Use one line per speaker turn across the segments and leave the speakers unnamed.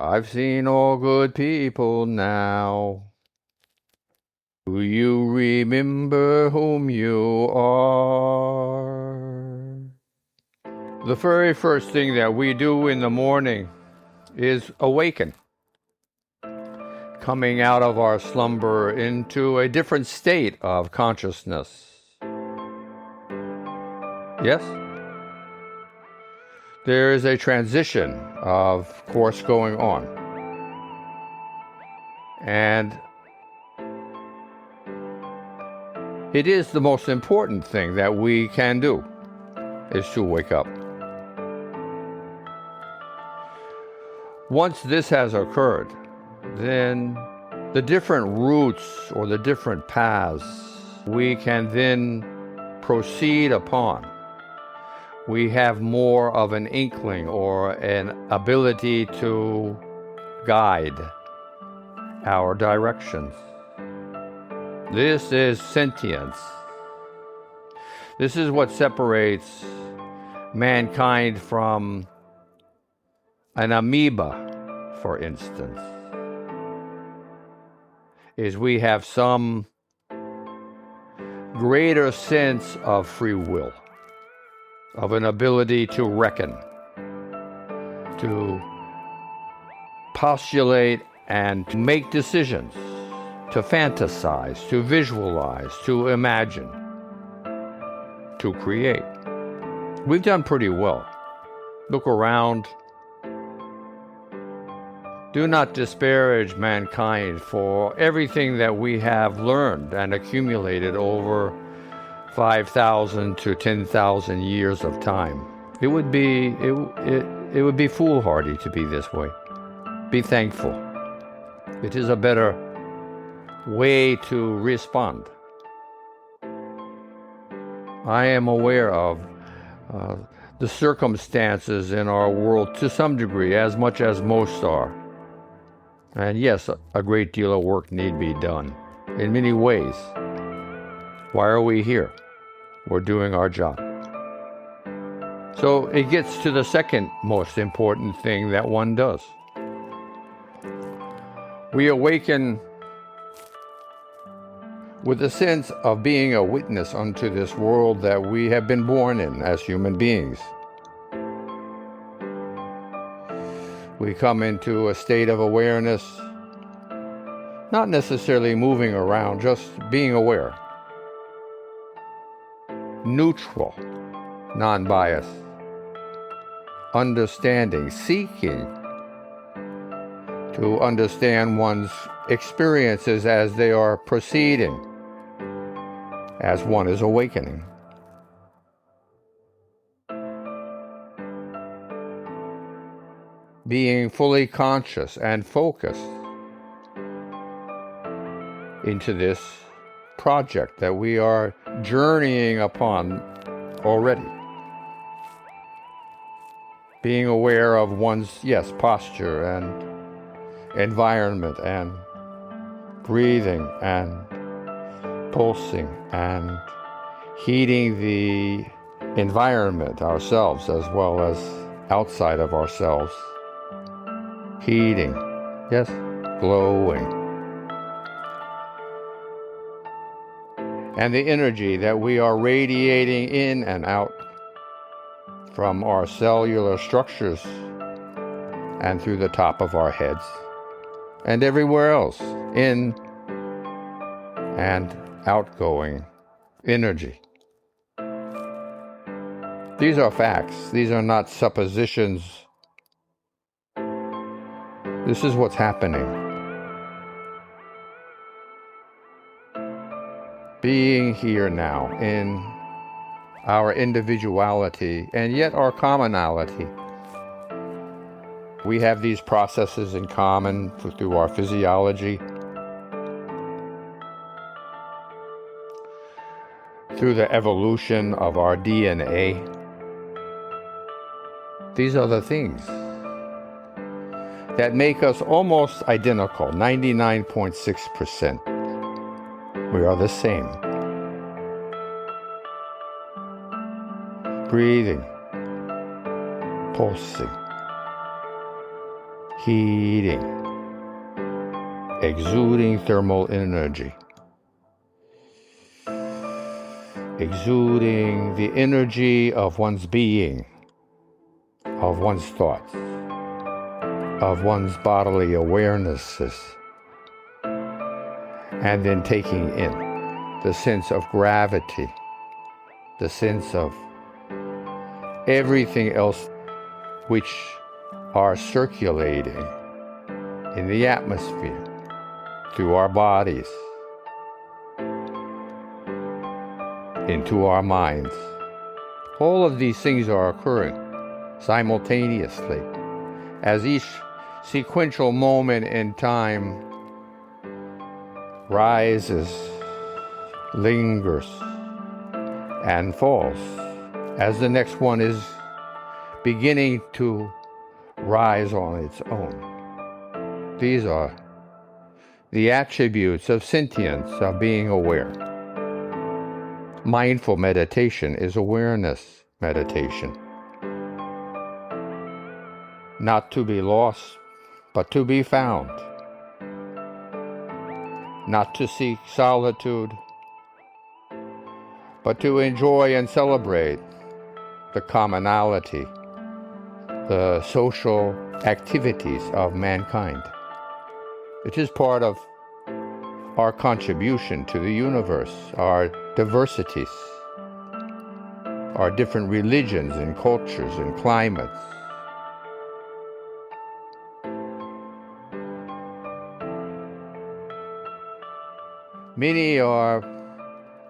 I've seen all good people now. Do you remember whom you are? The very first thing that we do in the morning is awaken, coming out of our slumber into a different state of consciousness. Yes? There is a transition of course going on. And it is the most important thing that we can do, is to wake up. Once this has occurred, then the different routes or the different paths we can then proceed upon. We have more of an inkling or an ability to guide our directions. This is sentience. This is what separates mankind from an amoeba, for instance, is we have some greater sense of free will, of an ability to reckon, to postulate and to make decisions, to fantasize, to visualize, to imagine, to create. We've done pretty well. Look around. Do not disparage mankind for everything that we have learned and accumulated over 5,000 to 10,000 years of time. It would be foolhardy to be this way. Be thankful. It is a better way to respond. I am aware of the circumstances in our world to some degree, as much as most are. And yes, a great deal of work need be done in many ways. Why are we here? We're doing our job. So it gets to the second most important thing that one does. We awaken with a sense of being a witness unto this world that we have been born in as human beings. We come into a state of awareness, not necessarily moving around, just being aware. Neutral, non-biased, understanding, seeking to understand one's experiences as they are proceeding, as one is awakening. Being fully conscious and focused into this project that we are journeying upon already. Being aware of one's, posture and environment and breathing and pulsing and heating the environment ourselves as well as outside of ourselves. Heating, yes, glowing. And the energy that we are radiating in and out from our cellular structures and through the top of our heads and everywhere else, in and outgoing energy. These are facts. These are not suppositions. This is what's happening. Being here now in our individuality and yet our commonality. We have these processes in common through our physiology, through the evolution of our DNA. These are the things that make us almost identical, 99.6%. We are the same. Breathing, pulsing, heating, exuding thermal energy, exuding the energy of one's being, of one's thoughts, of one's bodily awarenesses, and then taking in the sense of gravity, the sense of everything else which are circulating in the atmosphere through our bodies, into our minds. All of these things are occurring simultaneously as each sequential moment in time rises, lingers, and falls as the next one is beginning to rise on its own. These are the attributes of sentience, of being aware. Mindful meditation is awareness meditation. Not to be lost, but to be found. Not to seek solitude, but to enjoy and celebrate the commonality, the social activities of mankind. It is part of our contribution to the universe, our diversities, our different religions and cultures and climates. Many are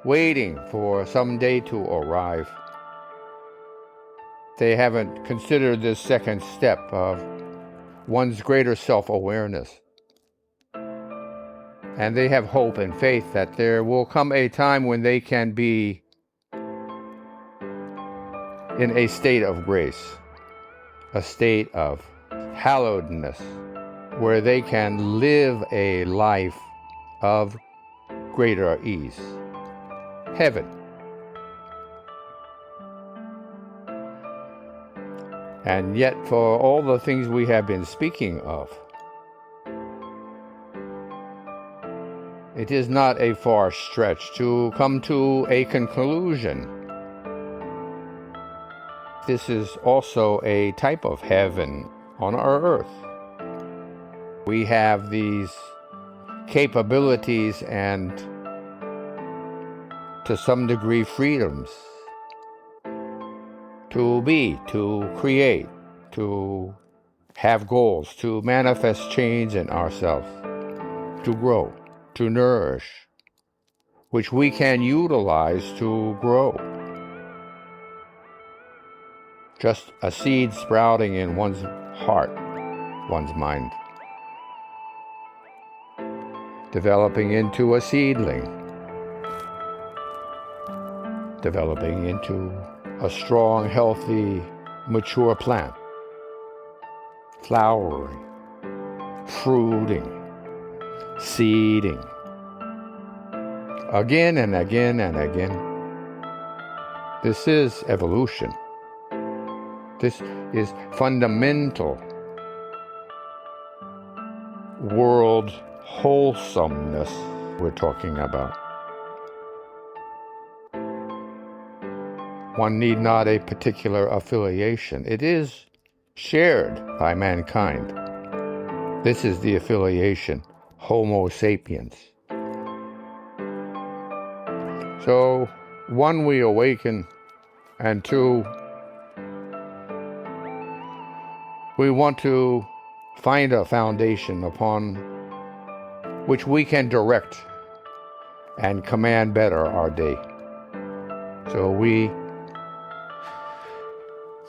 waiting for some day to arrive. They haven't considered this second step of one's greater self-awareness. And they have hope and faith that there will come a time when they can be in a state of grace, a state of hallowedness, where they can live a life of greater ease. Heaven. And yet, for all the things we have been speaking of, it is not a far stretch to come to a conclusion. This is also a type of heaven on our earth. We have these capabilities and, to some degree, freedoms to be, to create, to have goals, to manifest change in ourselves, to grow, to nourish, which we can utilize to grow. Just a seed sprouting in one's heart, one's mind, developing into a seedling, developing into a strong, healthy, mature plant, flowering, fruiting, seeding, again and again and again. This is evolution. This is fundamental world wholesomeness we're talking about. One need not a particular affiliation. It is shared by mankind. This is the affiliation, Homo sapiens. So, one, we awaken, and two, we want to find a foundation upon which we can direct and command better our day. So we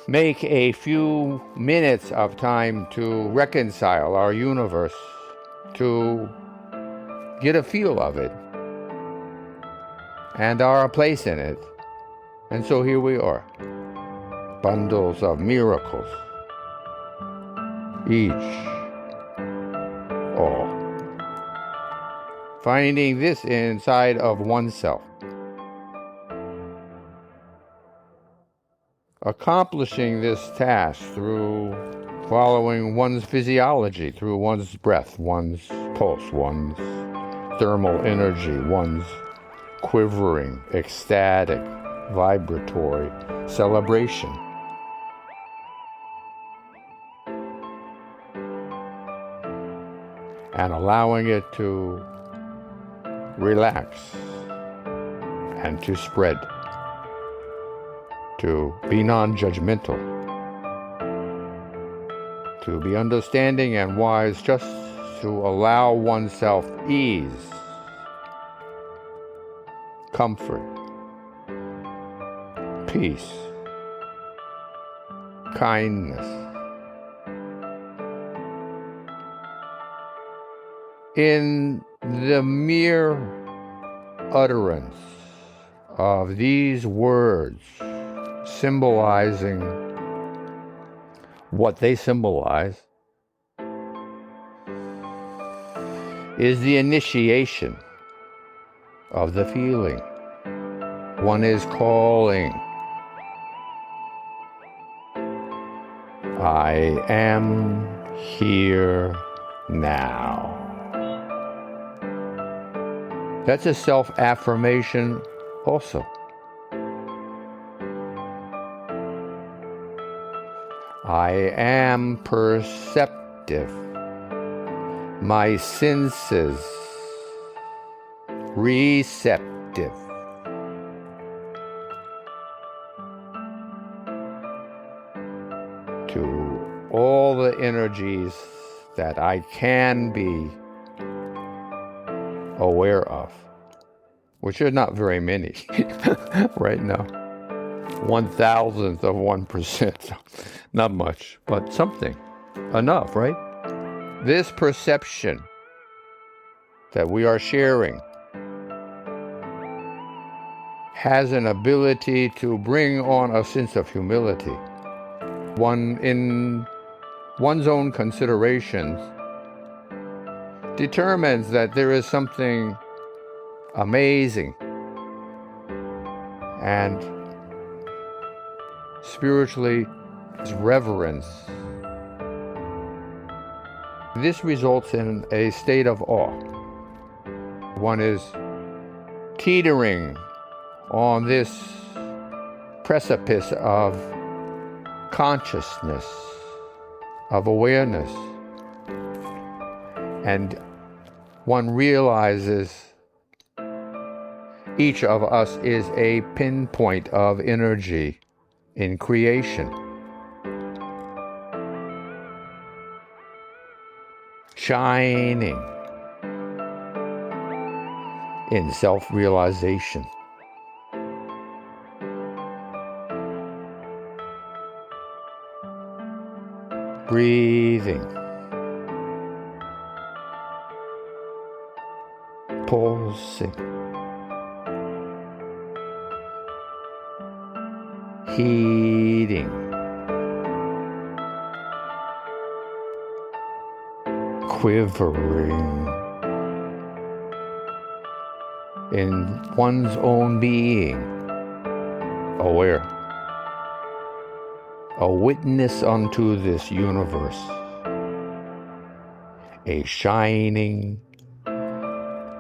make a few minutes of time to reconcile our universe, to get a feel of it and our place in it. And so here we are, bundles of miracles, each, all, finding this inside of oneself, accomplishing this task through following one's physiology through one's breath, one's pulse, one's thermal energy, one's quivering, ecstatic, vibratory celebration. And allowing it to relax and to spread, to be non-judgmental, to be understanding and wise, just to allow oneself ease, comfort, peace, kindness. In the mere utterance of these words, symbolizing what they symbolize, is the initiation of the feeling. One is calling, I am here now. That's a self-affirmation also. I am perceptive. My senses receptive. To all the energies that I can be aware of, which are not very many right now. 1,000th of 1%, not much, but something, enough, right? This perception that we are sharing has an ability to bring on a sense of humility. One, in one's own considerations, determines that there is something amazing and spiritually reverence. This results in a state of awe. One is teetering on this precipice of consciousness, of awareness, and one realizes each of us is a pinpoint of energy in creation, shining in self-realization. Breathing, pulsing, heating, quivering in one's own being, aware, a witness unto this universe, a shining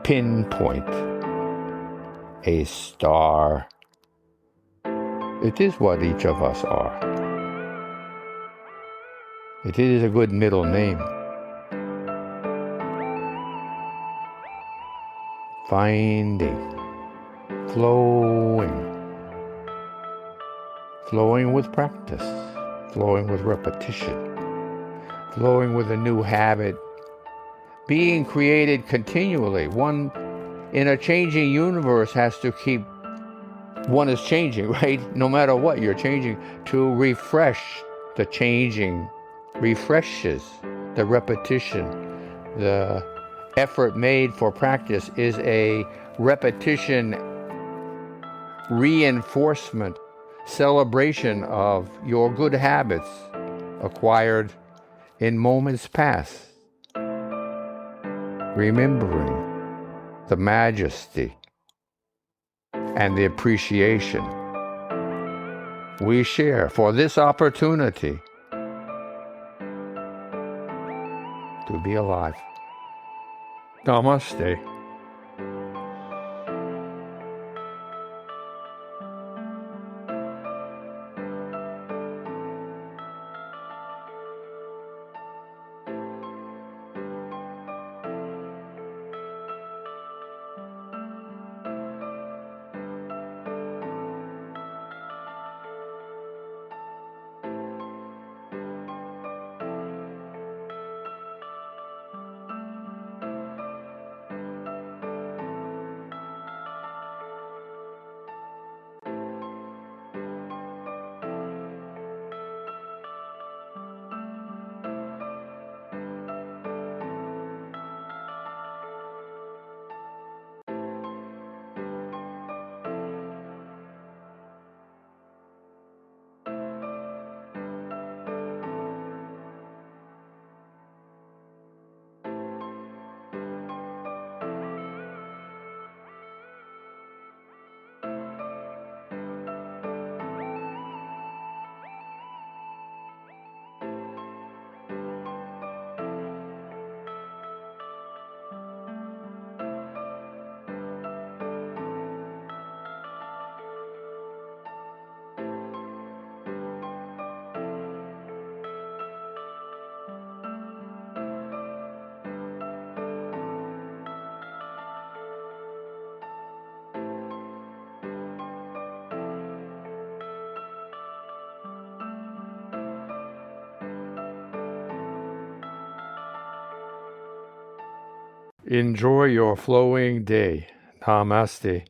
pinpoint, a star. It is what each of us are. It is a good middle name. Finding, flowing with practice, flowing with repetition, flowing with a new habit, being created continually. One in a changing universe has to keep, one is changing, right? No matter what, you're changing. To refresh the changing, refreshes the repetition. The effort made for practice is a repetition, reinforcement, celebration of your good habits acquired in moments past. Remembering the majesty and the appreciation we share for this opportunity to be alive. Namaste. Enjoy your flowing day. Namaste.